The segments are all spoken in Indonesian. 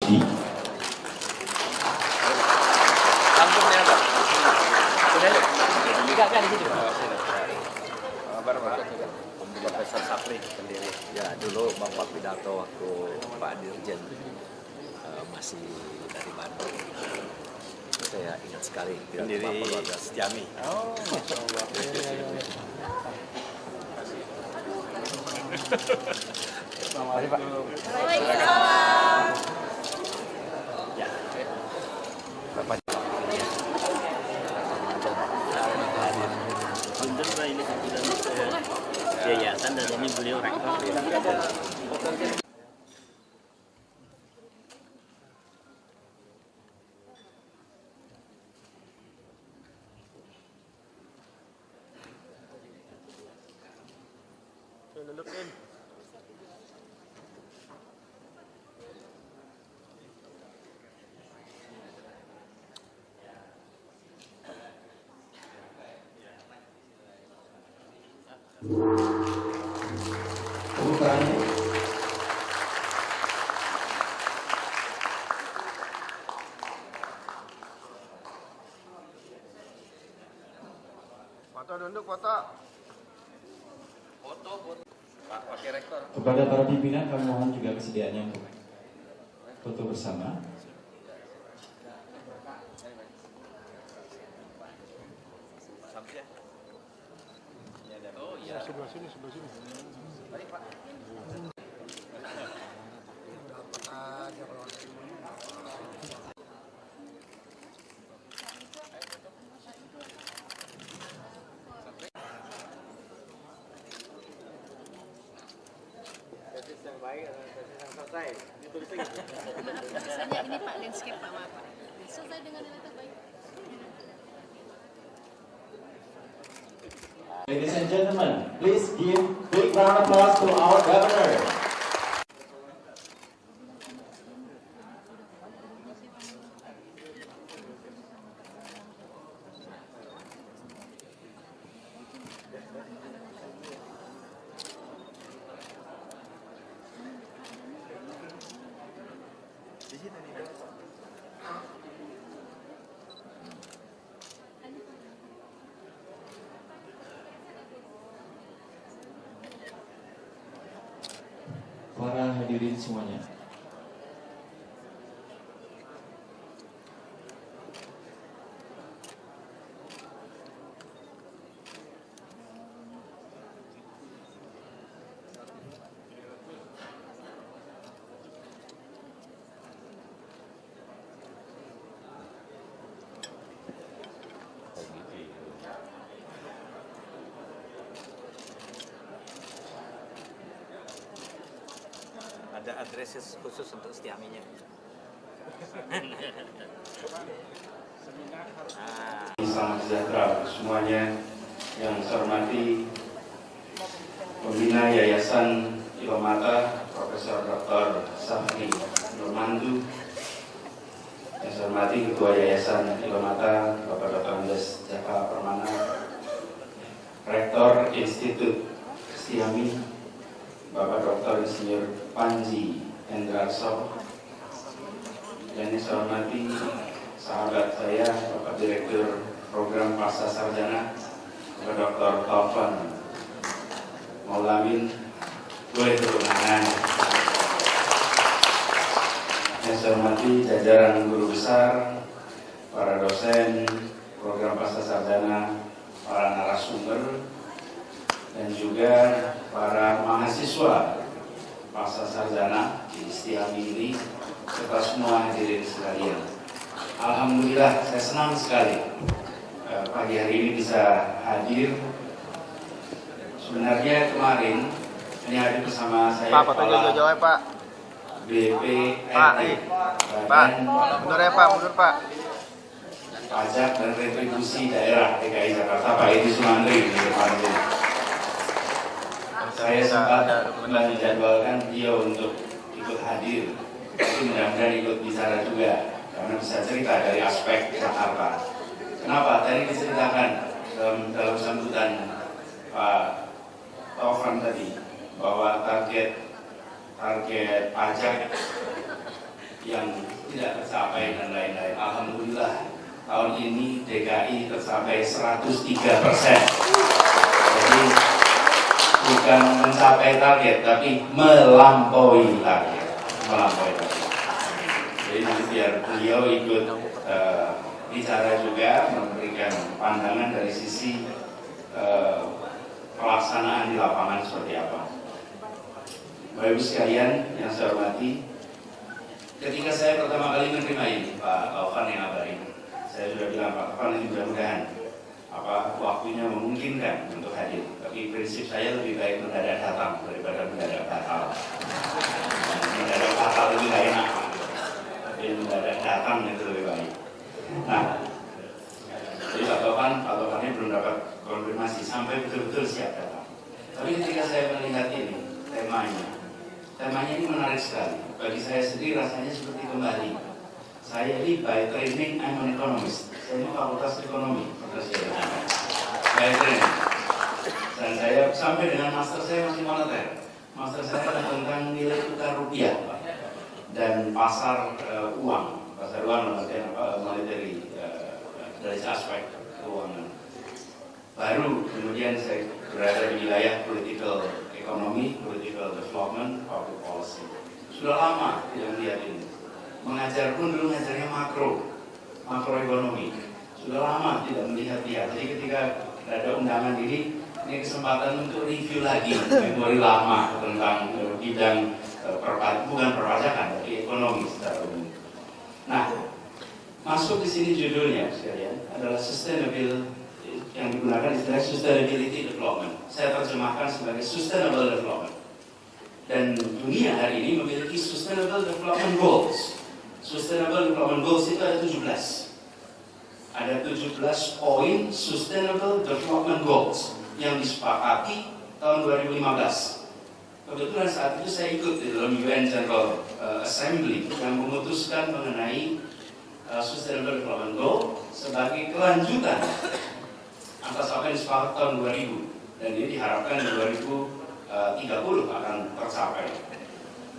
di Kampungnya apa? Sudah ya? Enggak kan di situ. Profesor Sapri sendiri. Ya dulu Bapak pidato waktu Pak Dirjen masih dari Bandung. Saya ingat sekali pidato Bapak luar biasa. Setiami. Oh, Masya Allah. Selamat hari Pak. Waalaikumsalam. Ya. Bapak. Punten Pak, ini kebetulan yayasan dan ini beliau rektor. Foto duduk, foto. Foto. Pak Wakil Rektor. Kepada para pimpinan kami mohon juga kesediaannya untuk foto bersama. Oh iya. Sebelah sini. Mari Pak. Yang baik adalah yang selesai. Ditulisnya gitu. Biasanya ini Pak landscape Pak, maaf Pak. Selesai dengan yang terbaik. Ladies and gentlemen, please give big round of applause to our governor. Para hadirin semuanya, ada address khusus untuk Setiaminya. Salam sejahtera semuanya yang saya hormati Pembina Yayasan Ilomata Profesor Dr. Sapri Nurmandu, yang saya hormati Ketua Yayasan Ilomata Bapak Dr. Andes Jaka Permana, Rektor Institut Setiami Bapak Dr. Insinyur Panji Endrarso, dan yang saya hormati sahabat saya Bapak Direktur Program Pasca Sarjana Bapak Dr. Taufan Maulamin, boleh tepuk tangan. Yang saya hormati jajaran guru besar, para dosen Program Pasca Sarjana, para narasumber, dan juga para mahasiswa pasca sarjana di Setiami ini, serta semua hadirin sekalian. Alhamdulillah, saya senang sekali pagi hari ini bisa hadir. Sebenarnya kemarin ini hadir bersama saya Pak, fotonya jauh-jauh ya Pak. BPRT, Pak, mundur ya Pak, mundur Pak. Pajak dan Retribusi Daerah DKI Jakarta, Pak Edi Sumantri di depan sini. Saya sempat menjadwalkan beliau untuk ikut hadir, tapi mudah-mudahan ikut bicara juga, karena bisa cerita dari aspek Jakarta. Kenapa? Tadi diceritakan dalam sambutan Pak Taufan tadi bahwa target pajak yang tidak tercapai dan lain-lain. Alhamdulillah tahun ini DKI tercapai 103%. Jadi bukan mencapai target, tapi melampaui target. Jadi nanti biar beliau ikut bicara juga, memberikan pandangan dari sisi pelaksanaan di lapangan seperti apa. Bapak Ibu sekalian yang saya hormati, ketika saya pertama kali menerima ini Pak Taufan yang ngabarin, saya sudah bilang Pak Taufan ini mudah-mudahan waktunya memungkinkan untuk hadir. Tapi prinsip saya lebih baik mendadak datang daripada mendadak batal. Mendadak batal lebih gak enak, tapi mendadak datang itu lebih baik. Nah, jadi Pak Taufan ini belum dapat konfirmasi sampai betul-betul siap datang. Tapi ketika saya melihat ini temanya ini menarik sekali. Bagi saya sendiri rasanya seperti kembali. Saya ini by training I'm an economist. Saya ini fakultas ekonomi. By training. Dan saya sampai dengan master saya masih moneter. Master saya tentang nilai tukar rupiah dan pasar uang. Pasar uang artinya apa? Monetary dari aspek keuangan. Baru kemudian saya berada di wilayah political economy, political development, public policy. Sudah lama tidak melihat ini. Mengajar pun dulu ngajarnya makroekonomi. Sudah lama tidak melihat-lihat. Jadi ketika ada undangan ini kesempatan untuk review lagi memori lama tentang bidang bukan perpajakan, tapi ekonomi secara umum. Nah, masuk di sini judulnya sekalian adalah sustainable, yang digunakan istilah sustainability development. Saya terjemahkan sebagai sustainable development. Dan dunia hari ini memiliki sustainable development goals. Sustainable development goals itu ada 17. Ada 17 poin sustainable development goals yang disepakati tahun 2015. Kebetulan saat itu saya ikut di dalam UN General Assembly yang memutuskan mengenai sustainable development goal sebagai kelanjutan atas apa yang disepakati tahun 2000, dan ini diharapkan di 2030 akan tercapai.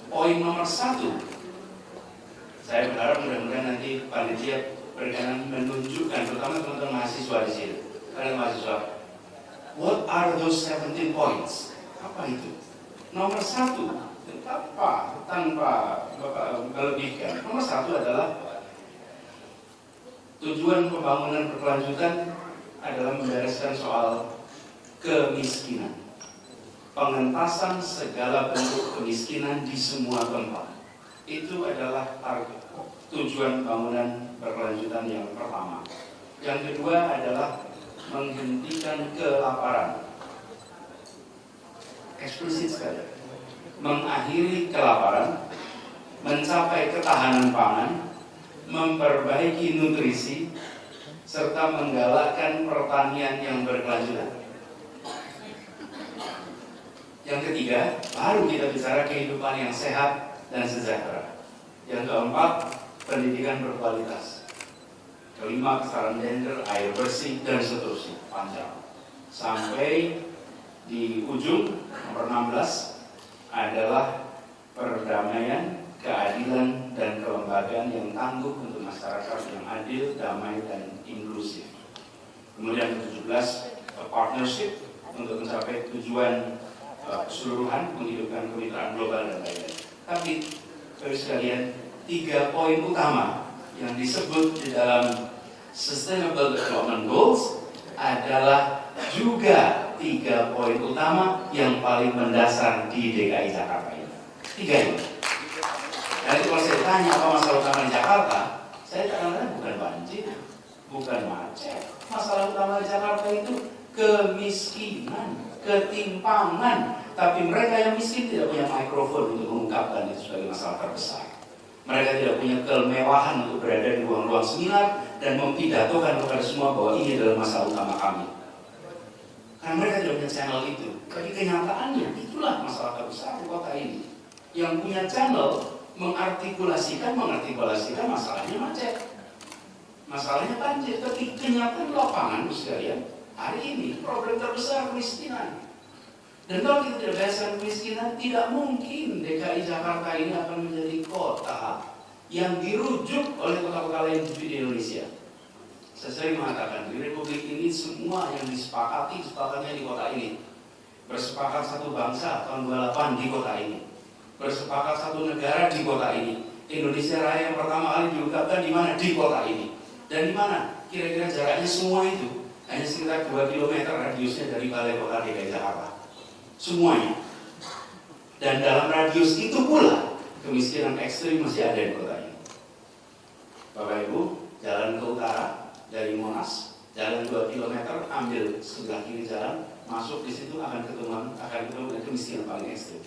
Poin nomor 1, saya berharap mudah-mudahan nanti panitia berkenan menunjukkan, terutama teman-teman mahasiswa di sini, kalian mahasiswa, what are those 17 points? Apa itu? Nomor 1, tanpa melebihkan. Nomor 1 adalah tujuan pembangunan berkelanjutan adalah membereskan soal kemiskinan, pengentasan segala bentuk kemiskinan di semua tempat. Itu adalah target tujuan bangunan berkelanjutan yang pertama. Yang kedua adalah menghentikan kelaparan. Eksplisit sekali. Mengakhiri kelaparan, mencapai ketahanan pangan, memperbaiki nutrisi, serta menggalakkan pertanian yang berkelanjutan. Yang ketiga, baru kita bicara kehidupan yang sehat dan sejahtera. Yang keempat, pendidikan berkualitas. Kelima, kesetaraan gender, air bersih, dan seterusnya, panjang. Sampai di ujung, nomor 16, adalah perdamaian, keadilan, dan kelembagaan yang tangguh untuk masyarakat yang adil, damai, dan inklusif. Kemudian 17, partnership untuk mencapai tujuan keseluruhan, menghidupkan kemitraan global dan lain-lain. Tapi, terus sekalian, 3 poin utama yang disebut di dalam Sustainable Development Goals adalah juga 3 poin utama yang paling mendasar di DKI Jakarta ini. 3 ini. Dan itu kalau saya tanya apa masalah utama di Jakarta, saya katakan bukan banjir, bukan macet. Masalah utama di Jakarta itu kemiskinan, ketimpangan. Tapi mereka yang miskin tidak punya mikrofon untuk mengungkapkan itu sebagai masalah terbesar. Mereka tidak punya kemewahan untuk berada di ruang-ruang seminar dan mempidatokan kepada semua bahwa ini adalah masalah utama kami. Karena mereka tidak punya channel itu. Tapi kenyataannya itulah masalah terbesar di kota ini. Yang punya channel mengartikulasikan masalahnya macet, masalahnya banjir. Tapi kenyataan lapangan sekalian, hari ini problem terbesar kemiskinan. Dan kalau kita tidak bereskan kemiskinan, tidak mungkin DKI Jakarta ini akan menjadi kota yang dirujuk oleh kota-kota lain di Indonesia. Saya sering mengatakan, di Republik ini semua yang disepakatnya di kota ini. Bersepakat satu bangsa tahun 28 di kota ini. Bersepakat satu negara di kota ini. Indonesia Raya yang pertama kali diungkapkan di mana? Di kota ini. Dan di mana? Kira-kira jaraknya semua itu hanya sekitar 2 km radiusnya dari balai kota DKI Jakarta. Semuanya. Dan dalam radius itu pula kemiskinan ekstrim masih ada di kota ini. Bapak Ibu, jalan ke utara dari Monas, jalan 2 km, ambil sebelah kiri jalan, masuk di situ akan ketemu kemiskinan paling ekstrim.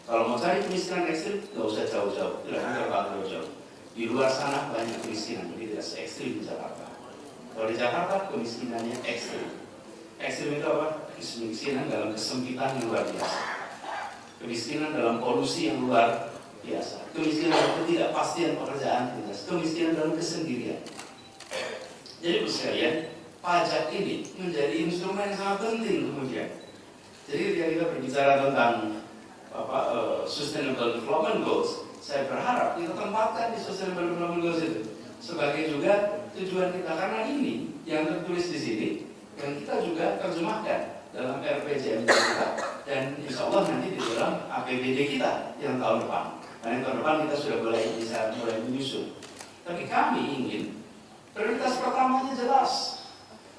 Kalau mau cari kemiskinan ekstrim, nggak usah jauh-jauh, tidak terlalu jauh. Di luar sana banyak kemiskinan, jadi tidak se-ekstrim di Jakarta. Kalau di Jakarta kemiskinannya ekstrim. Ekstrim itu apa? Kemiskinan dalam kesempitan yang luar biasa. Kemiskinan dalam polusi yang luar biasa. Kemiskinan dalam ketidakpastian pekerjaan, kemiskinan dalam kesendirian. Jadi sekalian, pajak ini menjadi instrumen yang sangat penting kemudian. Jadi ketika kita berbicara tentang Sustainable Development Goals, saya berharap kita tempatkan di Sustainable Development Goals itu sebagai juga tujuan kita, karena ini yang tertulis di sini yang kita juga terjemahkan dalam RPJMD kita dan insya Allah nanti di dalam APBD kita yang tahun depan. Karena tahun depan kita sudah bisa mulai menyusun. Tapi kami ingin prioritas pertamanya jelas.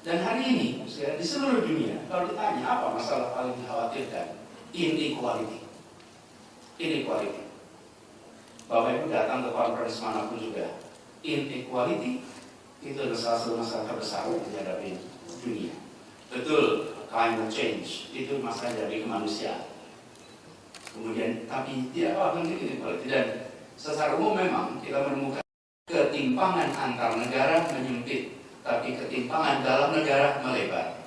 Dan hari ini di seluruh dunia kalau ditanya apa masalah paling dikhawatirkan, inequality. Inequality. Bapak Ibu datang ke konferensi manapun juga, inequality itu adalah salah satu masalah terbesar yang dihadapi dunia. Betul, climate change itu masalah dari kemanusiaan. Kemudian, tapi tidak apa inequality, dan secara umum memang kita menemukan ketimpangan antar negara menyempit, tapi ketimpangan dalam negara melebar.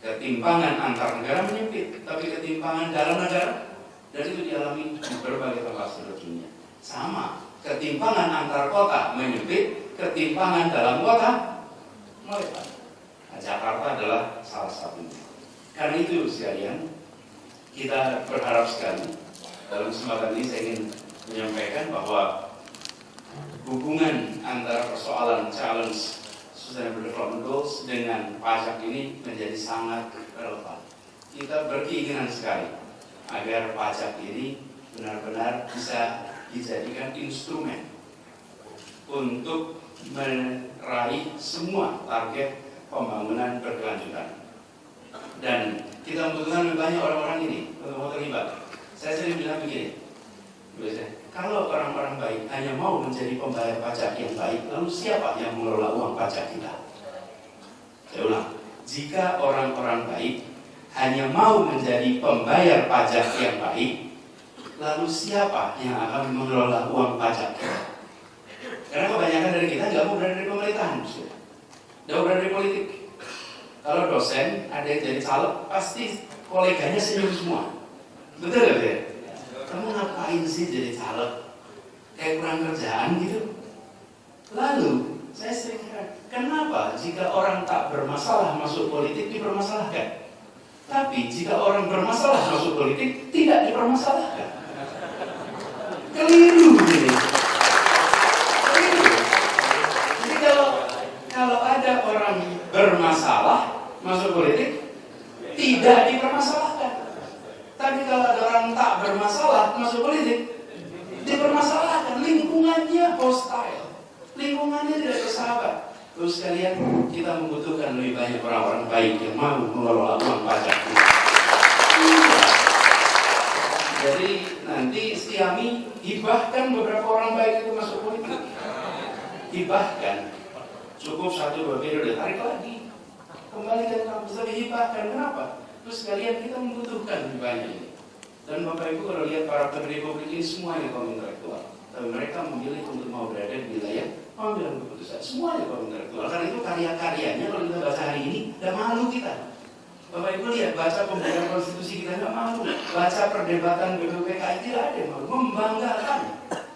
Ketimpangan antar negara menyempit, tapi ketimpangan dalam negara, dan itu dialami di berbagai tempat seluruh dunia. Sama, ketimpangan antar kota menyempit, ketimpangan dalam kota melebar. Nah, Jakarta adalah salah satunya. Karena itu sekalian, kita berharap sekali dalam kesempatan ini saya ingin menyampaikan bahwa hubungan antara persoalan challenge Sustainable Development Goals dengan pajak ini menjadi sangat relevan. Kita berkeinginan sekali agar pajak ini benar-benar bisa dijadikan instrumen untuk meraih semua target pembangunan berkelanjutan. Dan kita membutuhkan banyak orang-orang ini untuk mau terlibat. Saya sering bilang begini, kalau orang-orang baik hanya mau menjadi pembayar pajak yang baik, lalu siapa yang mengelola uang pajak kita? Saya ulang, jika orang-orang baik hanya mau menjadi pembayar pajak yang baik, lalu siapa yang akan mengelola uang pajak kita? Karena kebanyakan dari kita nggak mau berada di pemerintahan, nggak berada di politik. Kalau dosen ada yang jadi caleg, pasti koleganya senyum semua. Betul nggak ya? Kamu ngapain sih jadi caleg? Kayak kurang kerjaan gitu. Lalu saya sering heran, kenapa jika orang tak bermasalah masuk politik dipermasalahkan, tapi jika orang bermasalah masuk politik tidak dipermasalahkan? Keliru ini. Keliru. Jadi kalau ada orang bermasalah masuk politik tidak dipermasalahkan. Tapi kalau ada orang tak bermasalah masuk politik, dipermasalahkan. Lingkungannya hostile, lingkungannya tidak bersahabat. Terus sekalian, kita membutuhkan lebih banyak orang-orang baik yang mau mengelola uang pajak kita. Jadi nanti Istiami hibahkan beberapa orang baik itu masuk politik. Hibahkan, cukup 1-2 periode, tarik lagi, kembalikan kampus, tapi hibahkan. Kenapa? Terus sekalian kita membutuhkan lebih banyak ini. Dan Bapak Ibu kalau lihat para pendiri Republik ini semuanya kaum intelektual, tapi mereka memilih untuk mau berada di wilayah pengambilan keputusan. Semuanya kaum intelektual. Karena itu karya-karyanya kalau kita baca hari ini, tidak malu kita. Bapak Ibu lihat, baca pembukaan konstitusi kita tidak malu, baca perdebatan BPUPKI tidak ada yang malu, membanggakan.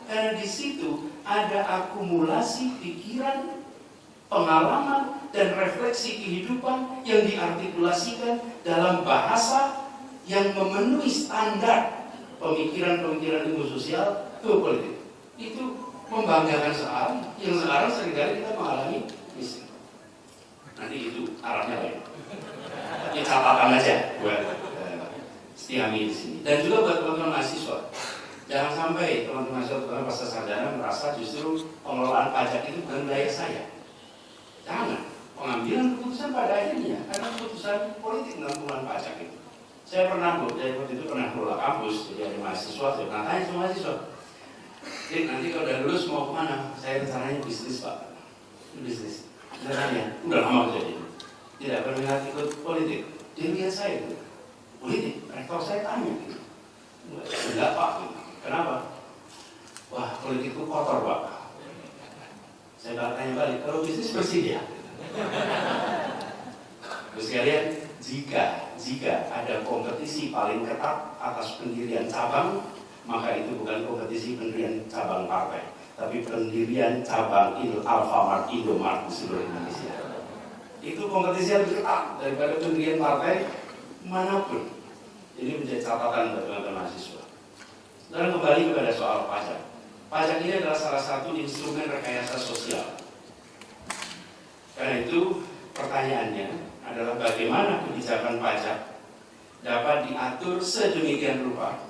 Karena di situ ada akumulasi pikiran, pengalaman, dan refleksi kehidupan yang diartikulasikan dalam bahasa yang memenuhi standar pemikiran-pemikiran ilmu sosial ke politik. itu membanggakan sekali, yang sekarang seringkali kita mengalami miskin. Nanti itu arahnya lain. Tapi catatan aja buat Setiami di sini. Dan juga buat teman-teman mahasiswa, jangan sampai teman-teman mahasiswa terutama pasca sarjana merasa justru pengelolaan pajak itu bukan wilayah saya. Jangan. Pengambilan keputusan pada akhirnya karena keputusan politik dalam pengelolaan pajak itu. Saya pernah waktu itu pernah kelola kampus, jadi ada mahasiswa, saya pernah tanya sama mahasiswa, jadi nanti kalau udah lulus mau kemana? Saya rencananya bisnis Pak. Bisnis. Saya tanya, udah lama jadi. Tidak berminat ikut politik. Dia lihat saya itu. Politik, rektor saya tanya gitu. Enggak Pak, kenapa? Wah, politik itu kotor Pak. Saya tanya balik, kalau bisnis bersih dia. Terus kalian, jika ada kompetisi paling ketat atas pendirian cabang, maka itu bukan kompetisi pendirian cabang partai, tapi pendirian cabang Alfamart, Indomart di seluruh Indonesia. Itu kompetisi yang lebih ketat daripada pendirian partai manapun. Ini menjadi catatan bagi teman-teman mahasiswa. Dan kembali kepada soal pajak. Pajak ini adalah salah satu instrumen rekayasa sosial. Karena itu pertanyaannya adalah bagaimana kebijakan pajak dapat diatur sedemikian rupa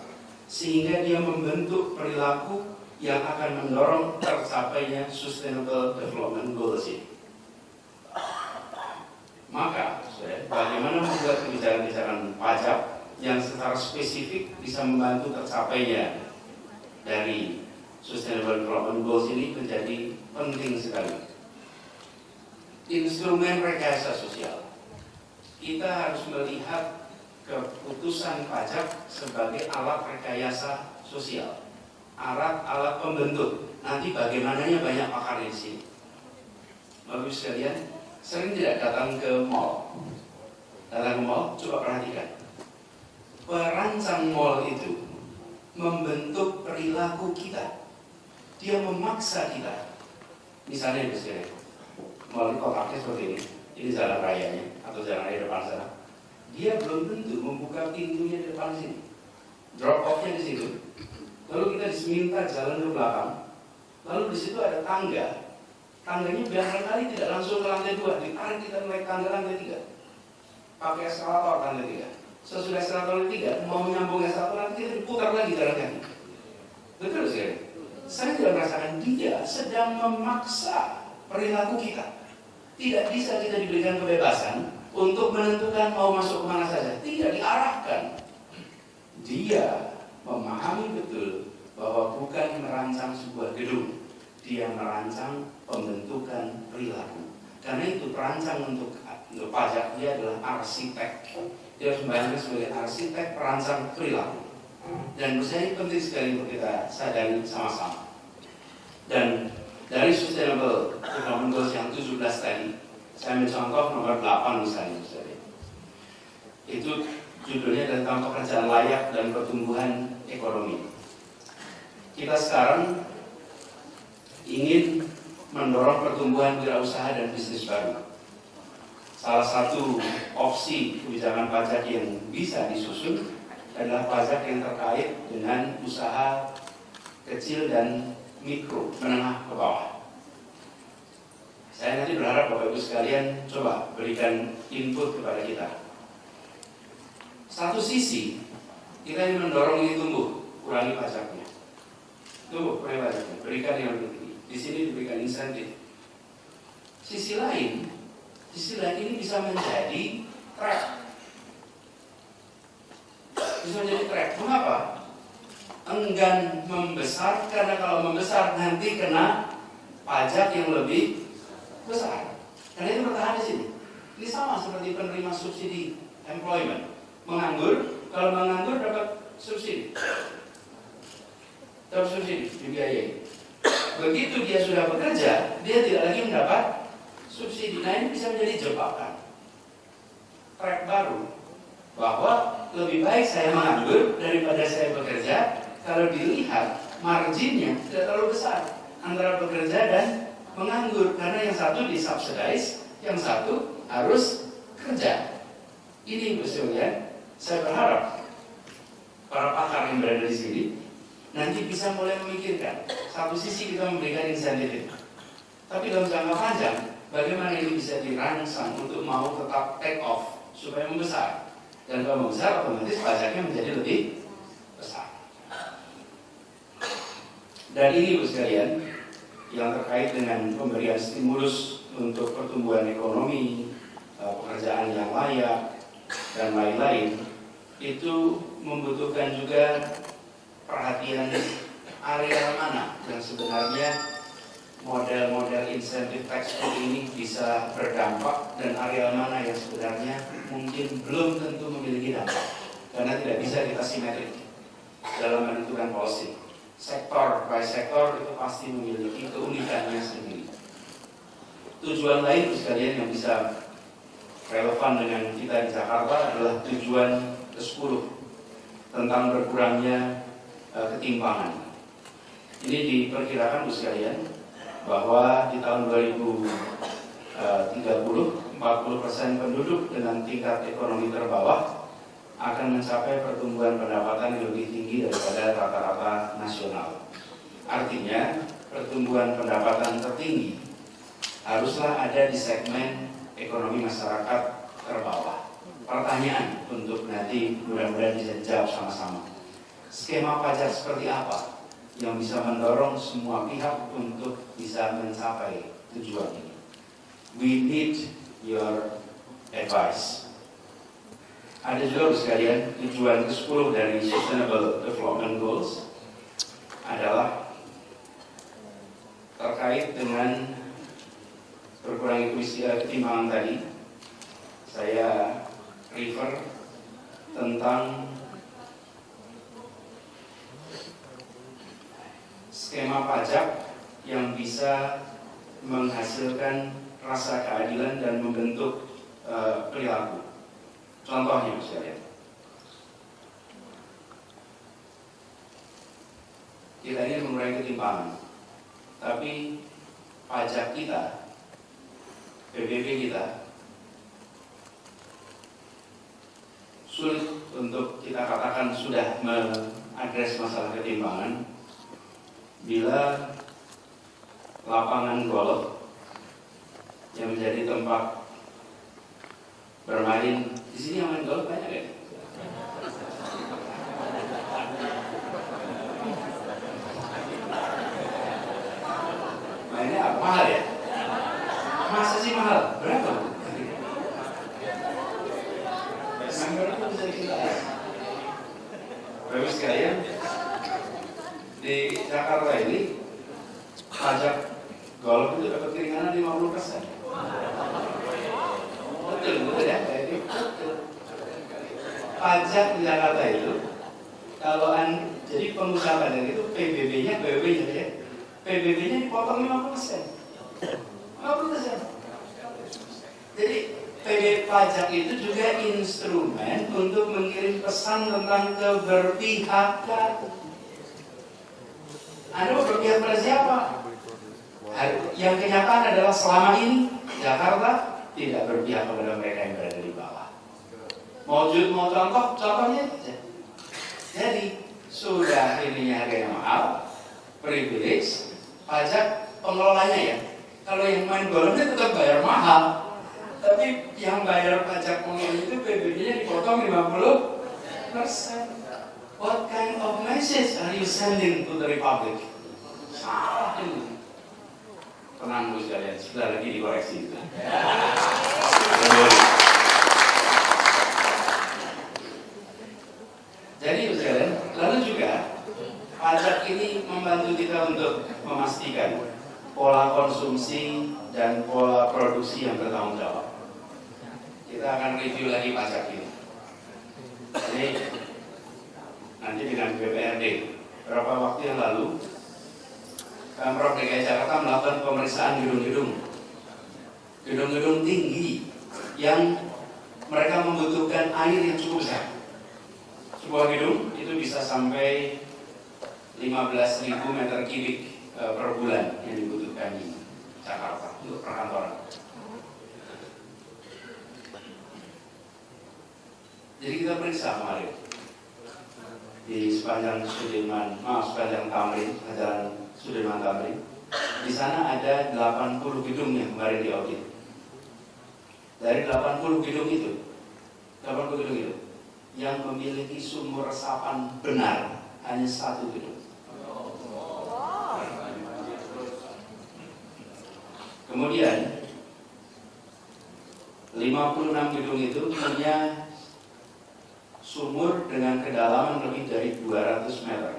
sehingga dia membentuk perilaku yang akan mendorong tercapainya Sustainable Development Goals ini. Maka, bagaimana membuat kebijakan-kebijakan pajak yang secara spesifik bisa membantu tercapainya dari Sustainable Development Goals ini menjadi penting sekali. Instrumen rekayasa sosial. Kita harus melihat keputusan pajak sebagai alat rekayasa sosial, alat pembentuk. Nanti bagaimananya banyak pakar di sini. Bapak sekalian, sering tidak datang ke mall. Datang ke mall, coba perhatikan. Perancang mall itu membentuk perilaku kita. Dia memaksa kita. Misalnya misalnya, mall ini kotaknya seperti ini jalan rayanya atau jalan raya depan sana. Dia belum tentu membuka pintunya di depan sini. Drop off-nya di situ. Lalu kita diminta jalan ke belakang. Lalu di situ ada tangga. Tangganya barangkali tidak langsung ke lantai 2, ditarik kita naik tangga lantai 3. Pakai eskalator lantai 3. Sesudah eskalator lantai 3, mau menyambung eskalator lantai 3, diputar lagi jalan kaki. Betul sekali. Saya tidak merasakan dia sedang memaksa perilaku kita. Tidak bisa kita diberikan kebebasan untuk menentukan mau masuk kemana saja. Tidak diarahkan. Dia memahami betul bahwa bukan merancang sebuah gedung. Dia merancang pembentukan perilaku. Karena itu perancang untuk pajak dia adalah arsitek. Dia harus membayangkan sebagai arsitek perancang perilaku. Dan menurut saya ini penting sekali untuk kita sadari sama-sama. Dan dari Sustainable Development Goals yang 17 tadi, saya mencontoh nomor 8 misalnya. Itu judulnya tentang pekerjaan layak dan pertumbuhan ekonomi. Kita sekarang ingin mendorong pertumbuhan wirausaha dan bisnis baru. Salah satu opsi kebijakan pajak yang bisa disusun adalah pajak yang terkait dengan usaha kecil dan mikro, menengah ke bawah. Saya nanti berharap Bapak Ibu sekalian coba berikan input kepada kita. Satu sisi, kita ingin mendorong ini tumbuh, kurangi pajaknya. Tumbuh, kurangi pajaknya, berikan yang lebih tinggi. Di sini diberikan insentif. Sisi lain ini bisa menjadi trap. Bisa menjadi trap. Mengapa? Enggan membesar, karena kalau membesar nanti kena pajak yang lebih besar. Karena itu bertahan di sini. Ini sama seperti penerima subsidi employment. Menganggur, kalau menganggur dapat subsidi. Dapat subsidi, dibiayai. Begitu dia sudah bekerja, dia tidak lagi mendapat subsidi. Nah ini bisa menjadi jebakan. Track baru. Bahwa lebih baik saya menganggur daripada saya bekerja. Kalau dilihat marginnya tidak terlalu besar antara bekerja dan menganggur, karena yang satu disubsidize, yang satu harus kerja. Ini sebetulnya saya berharap para pakar yang berada di sini nanti bisa mulai memikirkan satu sisi kita memberikan insentif, tapi dalam jangka panjang, bagaimana ini bisa dirangsang untuk mau tetap take off supaya membesar, dan kalau membesar otomatis pajaknya menjadi lebih besar. Dan ini Bu sekalian, yang terkait dengan pemberian stimulus untuk pertumbuhan ekonomi, pekerjaan yang layak, dan lain-lain, itu membutuhkan juga perhatian area mana yang sebenarnya model-model insentif tax code ini bisa berdampak, dan area mana yang sebenarnya mungkin belum tentu memiliki dampak, karena tidak bisa kita simetrik dalam menentukan policy. Sektor by sektor itu pasti memiliki keunikannya sendiri. Tujuan lain sekalian yang bisa relevan dengan kita di Jakarta adalah tujuan ke-10 tentang berkurangnya ketimpangan. Ini diperkirakan Bu sekalian bahwa di tahun 2030 40% penduduk dengan tingkat ekonomi terbawah akan mencapai pertumbuhan pendapatan yang lebih tinggi daripada rata-rata nasional. Artinya pertumbuhan pendapatan tertinggi haruslah ada di segmen ekonomi masyarakat terbawah. Pertanyaan untuk nanti mudah-mudahan bisa dijawab sama-sama. Skema pajak seperti apa yang bisa mendorong semua pihak untuk bisa mencapai tujuan ini? We need your advice. Ada juga sekalian tujuan ke-10 dari Sustainable Development Goals adalah terkait dengan berkurang ketimpangan tadi. Saya refer tentang skema pajak yang bisa menghasilkan rasa keadilan dan membentuk perilaku. Contohnya sekalian, kita ingin mengurangi ketimpangan, tapi pajak kita, PBB kita, sulit untuk kita katakan sudah mengadres masalah ketimpangan bila lapangan golf yang menjadi tempat bermain di sini yang main golf banyak ya? Mainnya apa? Mahal ya? Masa sih mahal? Berapa? Member itu bisa kita. Bagus sekalian. Di Jakarta ini pajak golf itu dapat keringanan 50%. Betul ya, betul. Pajak di Jakarta itu, kalau jadi pengusaha pajak itu PBB-nya ya, PBB-nya dipotong 50%. 50%. Jadi PBB pajak itu juga instrumen untuk mengirim pesan tentang keberpihakan. Anda berpihak pada siapa? Yang kenyataan adalah selama ini Jakarta tidak berpihak kepada mereka yang berada di bawah. Mau contohnya aja. Jadi sudah ininya harganya mahal, privilege, pajak pengelolanya ya. Kalau yang main golfnya tetap bayar mahal, tapi yang bayar pajak pengelola itu PBB-nya dipotong 50%. What kind of message are you sending to the Republic? Salah ini. Tenang Bu sekalian, sudah lagi dikoreksi. Jadi Bu sekalian, lalu juga pajak ini membantu kita untuk memastikan pola konsumsi dan pola produksi yang bertanggung jawab. Kita akan review lagi pajak ini. Ini nanti dengan BPRD. Beberapa waktu yang lalu Pemprov DKI Jakarta melakukan pemeriksaan gedung-gedung tinggi yang mereka membutuhkan air yang cukup besar. Sebuah gedung itu bisa sampai 15.000 meter kubik per bulan yang dibutuhkan di Jakarta untuk perkantoran. Jadi kita periksa kemarin di sepanjang Tamrin, Jalan Sudirman Tamrin. Di sana ada 80 gedung yang kemarin diaudit. Dari 80 gedung itu, yang memiliki sumur resapan benar hanya 1 gedung. Kemudian 56 gedung itu punya sumur dengan kedalaman lebih dari 200 meter.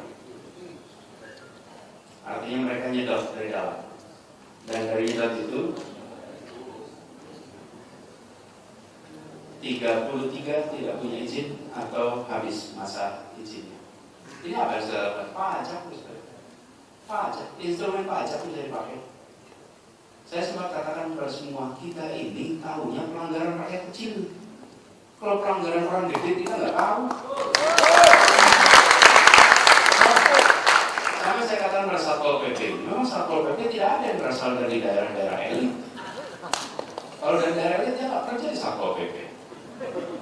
Artinya mereka nyedot dari dalam. Dan dari nyedot itu 33 tidak punya izin atau habis masa izinnya. Ini apa yang sudah lakukan? Pajak, pajak, instrumen pajak bisa dipakai. Saya sempat katakan kepada semua, kita ini tahunya pelanggaran rakyat kecil. Kalau pelanggaran orang gede kita nggak tahu. Sama saya katakan pada Satpol PP, memang Satpol PP tidak ada yang berasal dari daerah-daerah elit. Kalau dari daerah elit dia nggak kerja di Satpol PP.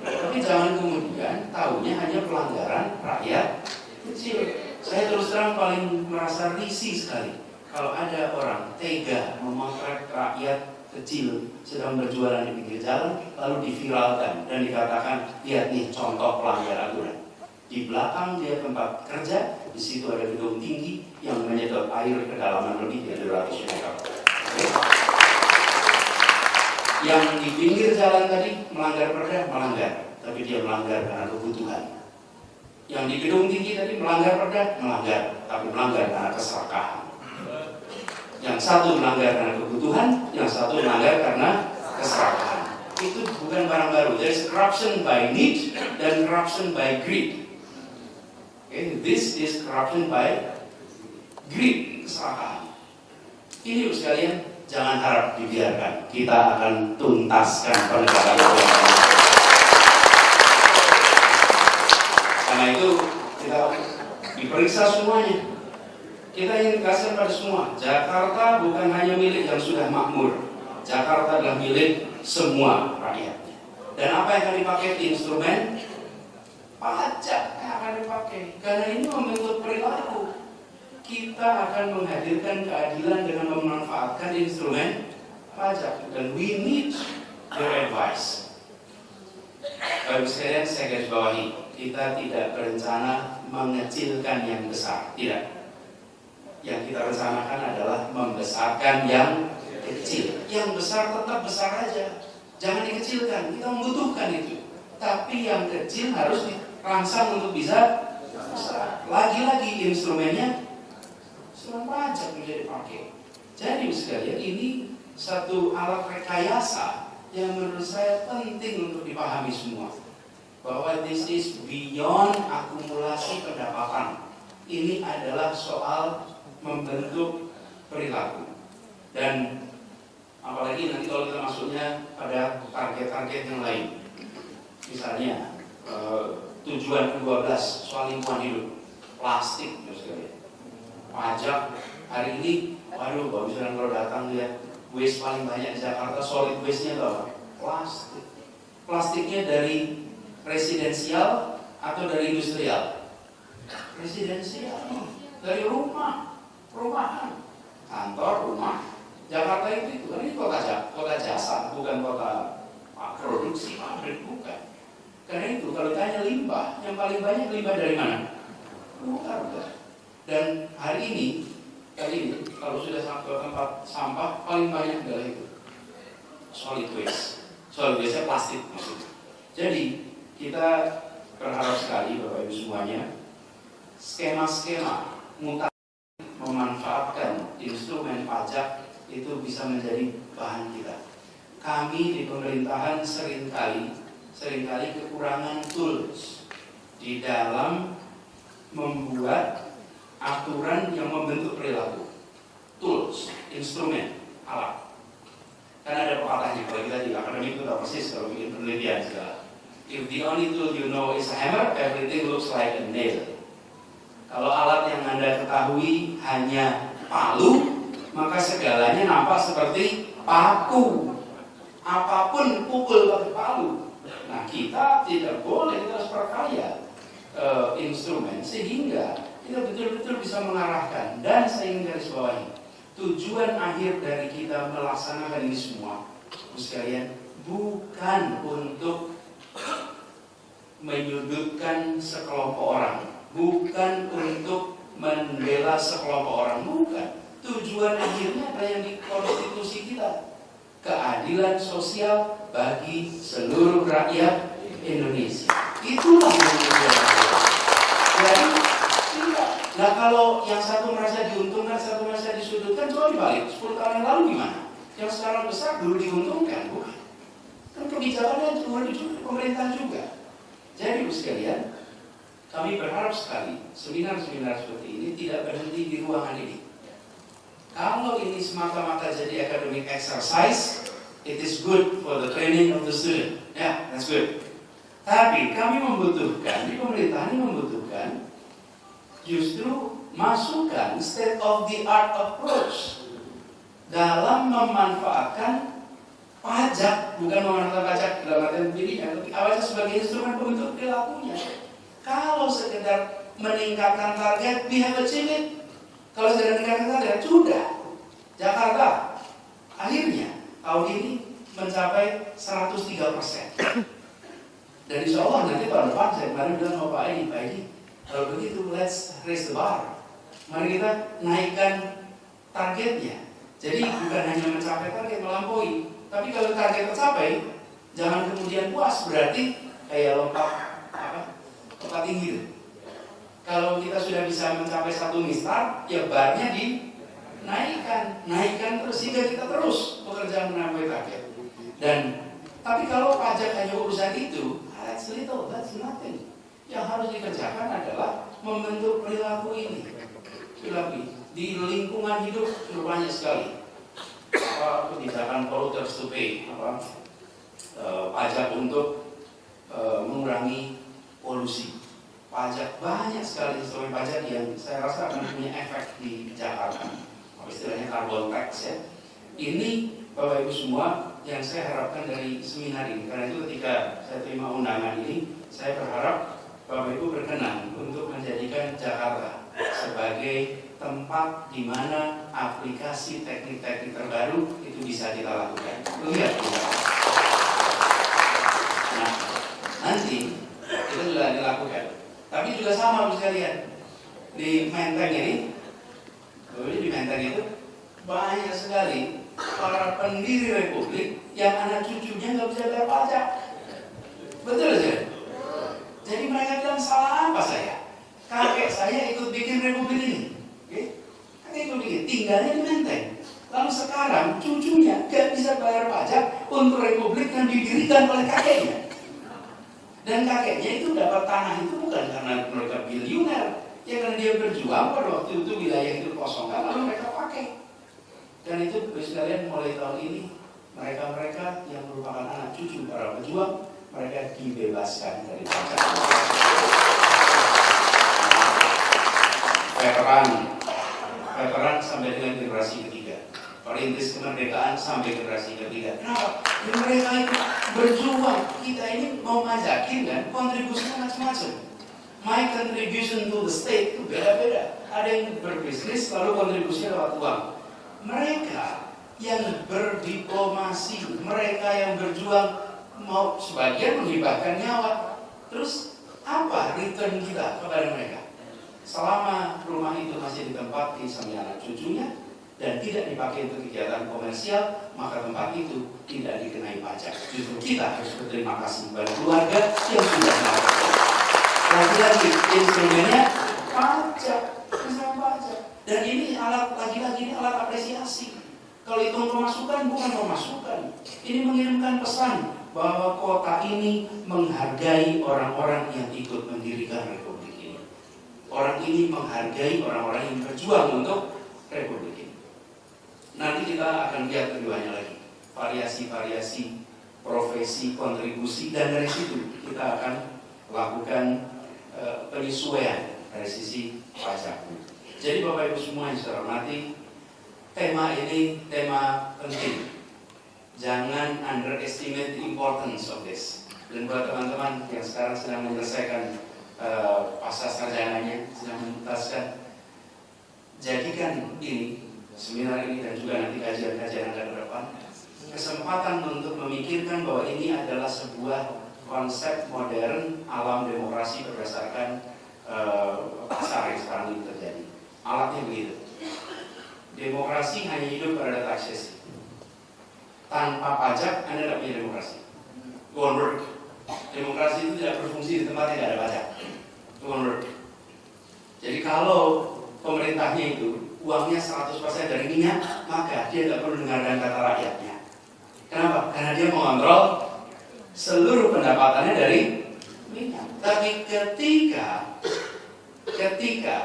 Tapi jangan kemudian tahunya hanya pelanggaran rakyat kecil. Saya terus terang paling merasa risih sekali kalau ada orang tega memotret rakyat kecil sedang berjualan di pinggir jalan lalu diviralkan dan dikatakan, lihat nih contoh pelanggar aturan. Di belakang dia tempat kerja, di situ ada gedung tinggi yang menyedot air kedalaman lebih dari 200 meter. Yang di pinggir jalan tadi melanggar perda, melanggar, tapi dia melanggar karena kebutuhan. Yang di gedung tinggi tadi melanggar perda, melanggar, tapi melanggar karena keserakahan. Yang satu melanggar karena kebutuhan, yang satu melanggar karena keserakahan. Itu bukan barang baru. There is corruption by need dan corruption by greed. Okay, this is corruption by greed, keserakahan. Ini sekalian, jangan harap dibiarkan. Kita akan tuntaskan penegakan hukum. Karena itu kita diperiksa semuanya. Kita ingin kasih pada semua, Jakarta bukan hanya milik yang sudah makmur. Jakarta adalah milik semua rakyatnya. Dan apa yang akan dipakai instrumen? Pajak yang akan dipakai. Karena ini membentuk perilaku. Kita akan menghadirkan keadilan dengan memanfaatkan instrumen pajak. Dan we need your advice. Bapak sekalian, saya garis bawahi, kita tidak berencana mengecilkan yang besar. Tidak. Yang kita rencanakan adalah membesarkan yang kecil. Yang besar tetap besar aja, jangan dikecilkan. Kita membutuhkan itu. Tapi yang kecil harus dirangsang untuk bisa besar. Lagi-lagi instrumennya instrumen pajak menjadi dipakai. Jadi sekalian, ini satu alat rekayasa yang menurut saya penting untuk dipahami semua. Bahwa this is beyond akumulasi pendapatan. Ini adalah soal membentuk perilaku. Dan apalagi nanti kalau kita masuknya pada target-target yang lain. Misalnya tujuan ke-12 soal lingkungan hidup, plastik misalnya. Pajak hari ini, waduh, Bapak misalnya kalau datang lihat waste paling banyak di Jakarta, solid waste-nya itu apa? Plastik. Plastiknya dari residensial atau dari industrial? Residensial, dari rumahan, kantor, rumah. Jakarta itu kan ini kota jasa, bukan kota produksi, pabrik, bukan. Karena itu kalau ditanya limbah, yang paling banyak limbah dari mana? Luar. Dan hari ini kalau sudah sampai ke tempat sampah, paling banyak adalah itu solid waste. Solid waste-nya plastik maksudnya. Jadi kita berharap sekali Bapak Ibu semuanya, skema-skema mutasi memanfaatkan instrumen pajak itu bisa menjadi bahan kita. Kami di pemerintahan seringkali kekurangan tools di dalam membuat aturan yang membentuk perilaku. Tools, instrumen, alat. Kan ada pepatahnya, kalau kita di akademik itu tak persis kalau bikin penelitian segala. If the only tool you know is a hammer, everything looks like a nail. Kalau alat yang Anda ketahui hanya palu, maka segalanya nampak seperti paku. Apapun pukul pakai palu. Nah, kita tidak boleh, kita harus perkaya instrumen sehingga kita betul-betul bisa mengarahkan. Dan saya ingin garis bawahi, tujuan akhir dari kita melaksanakan ini semua, sekalian, bukan untuk menyudutkan sekelompok orang, bukan untuk membela sekelompok orang, bukan. Tujuan akhirnya ada yang di konstitusi kita, keadilan sosial bagi seluruh rakyat Indonesia. Itulah yang tujuan. Jadi tidak. Nah, kalau yang satu merasa diuntungkan, satu merasa disudutkan, coba dibalik. 10 tahun yang lalu gimana? Yang sekarang besar dulu diuntungkan, bukan? Kan kebijakannya juga pemerintah juga. Jadi sekalian, kami berharap sekali seminar-seminar seperti ini tidak berhenti di ruangan ini. Kalau ini semata-mata jadi academic exercise, it is good for the training of the student. Ya, that's good. Tapi kami membutuhkan, di pemerintahan ini membutuhkan justru masukan state of the art approach dalam memanfaatkan pajak, bukan memanfaatkan pajak dalam artian pilihan, tapi pajak sebagai instrumen pembentuk perilakunya. Kalau sekedar meningkatkan target, we have achieved it. Kalau sekedar meningkatkan target, sudah. Jakarta akhirnya tahun ini mencapai 103%. Dan insya Allah nanti tahun depan saya kemarin bilang sama Pak Edi, kalau begitu let's raise the bar. Mari kita naikkan targetnya. Jadi bukan hanya mencapai target, melampaui. Tapi kalau target tercapai, jangan kemudian puas, berarti kayak lompat tinggi. Kalau kita sudah bisa mencapai 1 mistar, ya barnya naikkan terus sehingga kita terus bekerja mencapai target. Dan tapi kalau pajak hanya urusan itu, that's little, that's nothing. Yang harus dikerjakan adalah membentuk perilaku ini. Di lingkungan hidup banyak sekali. Kebijakan polluters to pay, pajak untuk mengurangi polusi. Pajak banyak sekali instrumen pajak yang saya rasa akan punya efek di Jakarta. Istilahnya carbon tax ya. Ini Bapak Ibu semua yang saya harapkan dari seminar ini. Karena itu ketika saya terima undangan ini, saya berharap Bapak Ibu berkenan untuk menjadikan Jakarta sebagai tempat di mana aplikasi teknik-teknik terbaru itu bisa kita lakukan. Lihat kita. Nah, nanti itu sudah dilakukan. Tapi juga sama sekalian di Menteng ini, di Menteng itu banyak sekali para pendiri republik yang anak cucunya nggak bisa bayar pajak. Betul saja. Jadi mereka bilang salah apa saya? Kakek saya ikut bikin republik ini. Kakek ikut bikin, tinggalnya di Menteng. Lalu sekarang cucunya nggak bisa bayar pajak untuk republik yang didirikan oleh kakeknya. Dan kakeknya itu dapat tanah itu bukan karena mereka biliuner, ya karena dia berjuang pada waktu itu wilayah itu kosongkan lalu mereka pakai. Dan itu sekalian mulai tahun ini mereka yang merupakan anak cucu para pejuang, mereka dibebaskan dari pajak. Veteran sampai dengan generasi ketiga, perintis kemerdekaan sampai generasi ketiga. Kenapa? Mereka itu berjuang. Kita ini mau ngajakin kan kontribusinya macam-macam. My contribution to the state itu beda-beda. Ada yang berbisnis lalu kontribusinya lewat uang. Mereka yang berdiplomasi, mereka yang berjuang mau sebagian menghibahkan nyawa. Terus apa return kita kepada mereka? Selama rumah itu masih ditempati sama anak cucunya dan tidak dipakai untuk kegiatan komersial, maka tempat itu tidak dikenai pajak. Justru kita harus berterima kasih kepada keluarga yang sudah melakukan. Lagi-lagi instrumennya pajak, instrumen pajak. Dan ini lagi-lagi ini alat apresiasi. Kalau hitung pemasukan bukan pemasukan. Ini mengirimkan pesan bahwa kota ini menghargai orang-orang yang ikut mendirikan republik ini. Orang ini menghargai orang-orang yang berjuang untuk republik ini. Nanti kita akan lihat keduanya lagi, variasi-variasi profesi, kontribusi, dan dari situ kita akan lakukan penyesuaian dari sisi pajak. Jadi Bapak Ibu semua yang saya hormati, tema ini tema penting. Jangan underestimate the importance of this. Dan buat teman-teman yang sekarang sedang menyelesaikan pasca sarjananya sedang menuntaskan. Jadikan ini, seminar ini dan juga nanti kajian-kajian yang ke depan, kesempatan untuk memikirkan bahwa ini adalah sebuah konsep modern alam demokrasi berdasarkan pasar yang sekarang ini terjadi. Alatnya begitu. Demokrasi hanya hidup pada taksesi. Tanpa pajak, Anda tidak punya demokrasi. It won't work. Demokrasi itu tidak berfungsi di tempat yang tidak ada pajak. It won't work. Jadi kalau pemerintahnya itu uangnya 100% dari minyak, maka dia tidak perlu dengarkan kata rakyatnya. Kenapa? Karena dia mengontrol seluruh pendapatannya dari minyak. Tapi ketika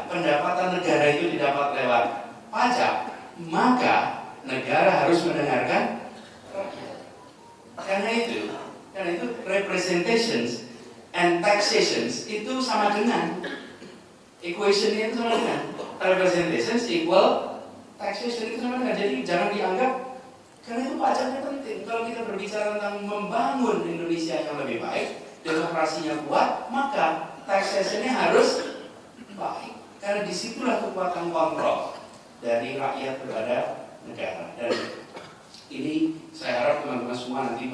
pendapatan negara itu didapat lewat pajak, maka negara harus mendengarkan rakyat. Karena itu representations and taxations itu sama dengan equation-nya itu sama dengan representations equal taxation itu sama dengan. Jadi jangan dianggap karena itu pajaknya penting. Kalau kita berbicara tentang membangun Indonesia yang lebih baik, demokrasinya kuat, maka taxation-nya harus baik. Karena disitulah kekuatan kontrol dari rakyat kepada negara. Dan ini saya harap teman-teman semua nanti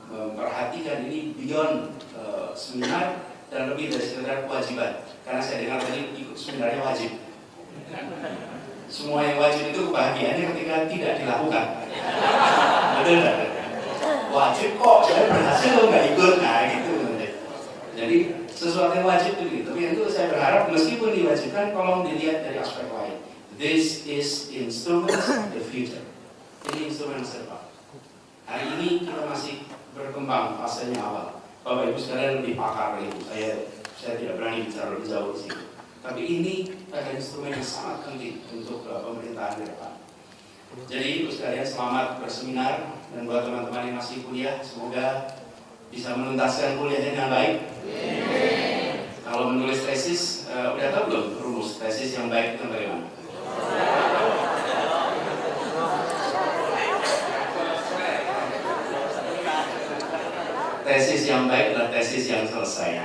memperhatikan ini beyond seminar dan lebih dari sekedar kewajiban. Karena saya dengar tadi ikut seminarnya wajib. Semua yang wajib itu kebahagiaannya ketika tidak dilakukan. Betul nggak? Wajib kok, saya berhasil loh nggak ikut, nah gitu. Jadi sesuatu yang wajib itu gitu. Tapi itu saya berharap meskipun diwajibkan, tolong dilihat dari aspek lain. This is instruments of the future. Ini instrumen masa depan. Hari ini kita masih berkembang fasenya awal. Bapak Ibu sekalian lebih pakar dari itu. Saya tidak berani bicara lebih jauh di sini. Tapi ini adalah instrumen yang sangat penting untuk pemerintahan ke depan. Jadi Ibu sekalian selamat berseminar, dan buat teman-teman yang masih kuliah, semoga bisa menuntaskan kuliahnya dengan baik. Kalau menulis tesis, udah tahu belum rumus tesis yang baik itu bagaimana? Tesis yang baik adalah tesis yang selesai.